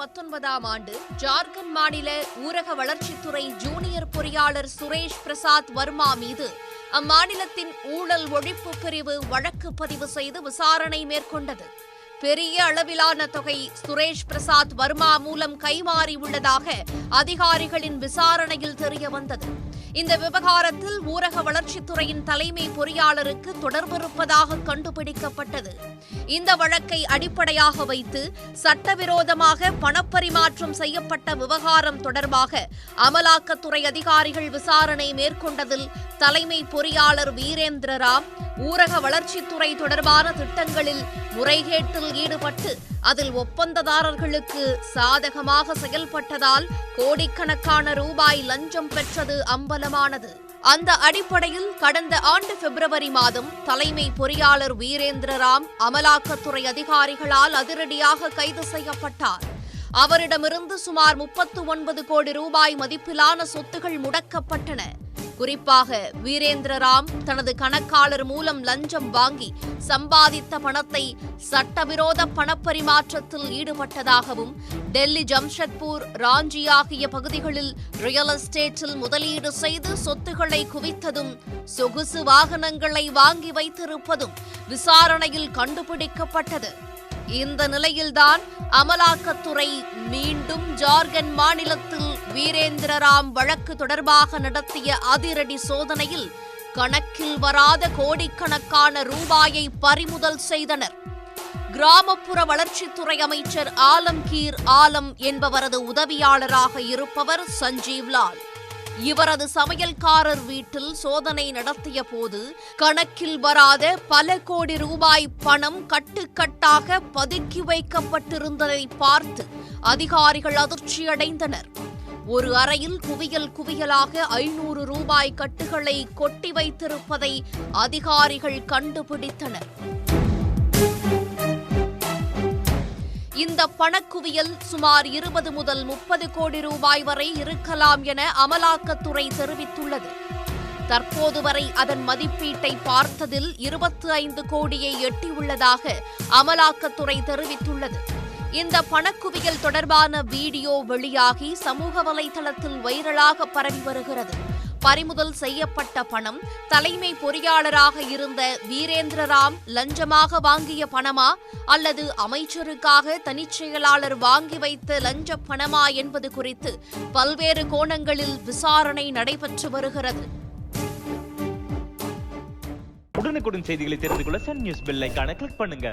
2019ஆம் ஆண்டு ஜார்க்கண்ட் மாநில ஊரக வளர்ச்சித்துறை ஜூனியர் பொறியாளர் சுரேஷ் பிரசாத் வர்மா மீது அம்மாநிலத்தின் ஊழல் ஒழிப்பு பிரிவு வழக்கு பதிவு செய்து விசாரணை மேற்கொண்டது. பெரிய அளவிலான தொகை சுரேஷ் பிரசாத் வர்மா மூலம் கைமாறியுள்ளதாக அதிகாரிகளின் விசாரணையில் தெரியவந்தது. இந்த விவகாரத்தில் ஊரக வளர்ச்சித்துறையின் தலைமை பொறியாளருக்கு தொடர்பிருப்பதாக கண்டுபிடிக்கப்பட்டது. இந்த வழக்கை அடிப்படையாக வைத்து சட்டவிரோதமாக பணப்பரிமாற்றம் செய்யப்பட்ட விவகாரம் தொடர்பாக அமலாக்கத்துறை அதிகாரிகள் விசாரணை மேற்கொண்டதில் தலைமை பொறியாளர் வீரேந்திர ராம் ஊரக வளர்ச்சித்துறை தொடர்பான திட்டங்களில் முறைகேட்டில் ஈடுபட்டு அதில் ஒப்பந்ததாரர்களுக்கு சாதகமாக செயல்பட்டதால் கோடிக்கணக்கான ரூபாய் லஞ்சம் பெற்றது அம்பலமானது. அந்த அடிப்படையில் கடந்த ஆண்டு பிப்ரவரி மாதம் தலைமை பொறியாளர் வீரேந்திர ராம் அமலாக்கத்துறை அதிகாரிகளால் அதிரடியாக கைது செய்யப்பட்டார். அவரிடமிருந்து சுமார் 39 கோடி ரூபாய் மதிப்பிலான சொத்துகள் முடக்கப்பட்டன. குறிப்பாக வீரேந்திர ராம் தனது கணக்காளர் மூலம் லஞ்சம் வாங்கி சம்பாதித்த பணத்தை சட்டவிரோத பணப்பரிமாற்றத்தில் ஈடுபட்டதாகவும், டெல்லி, ஜம்ஷெட்பூர், ராஞ்சி ஆகிய பகுதிகளில் ரியல் எஸ்டேட்டில் முதலீடு செய்து சொத்துக்களை குவித்ததும், சொகுசு வாகனங்களை வாங்கி வைத்திருப்பதும் விசாரணையில் கண்டுபிடிக்கப்பட்டது. இந்த நிலையில்தான் அமலாக்கத்துறை மீண்டும் ஜார்க்கண்ட் மாநிலத்தில் வீரேந்திர ராம் வழக்கு தொடர்பாக நடத்திய அதிரடி சோதனையில் கணக்கில் வராத கோடிக்கணக்கான ரூபாயை பறிமுதல் செய்தனர். கிராமப்புற வளர்ச்சித்துறை அமைச்சர் ஆலம்கீர் ஆலம் என்பவரது உதவியாளராக இருப்பவர் சஞ்சீவ் லால். இவரது சமையல்காரர் வீட்டில் சோதனை நடத்திய போது கணக்கில் வராத பல கோடி ரூபாய் பணம் கட்டுக்கட்டாக பதுக்கி வைக்கப்பட்டிருந்ததை பார்த்து அதிகாரிகள் அதிர்ச்சியடைந்தனர். ஒரு அறையில் குவியல் குவியலாக 500 ரூபாய் கட்டுகளை கொட்டி வைத்திருப்பதை அதிகாரிகள் கண்டுபிடித்தனர். இந்த பணக்குவியல் சுமார் 20 முதல் 30 கோடி ரூபாய் வரை இருக்கலாம் என அமலாக்கத்துறை தெரிவித்துள்ளது. தற்போது வரை அதன் மதிப்பீட்டை பார்த்ததில் 25 கோடியை எட்டியுள்ளதாக அமலாக்கத்துறை தெரிவித்துள்ளது. இந்த பணக்குவியல் தொடர்பான வீடியோ வெளியாகி சமூக வலைதளத்தில் வைரலாக பரவி வருகிறது. பறிமுதல் செய்யப்பட்ட பணம் தலைமை பொறியாளராக இருந்த வீரேந்திர ராம் லஞ்சமாக வாங்கிய பணமா அல்லது அமைச்சருக்காக தனிச்செயலாளர் வாங்கி வைத்த லஞ்ச பணமா என்பது குறித்து பல்வேறு கோணங்களில் விசாரணை நடைபெற்று வருகிறது. உடனுக்குடன் செய்திகளை தெரிந்து கொள்ள சன் நியூஸ் பெல் ஐகானை கிளிக் பண்ணுங்க.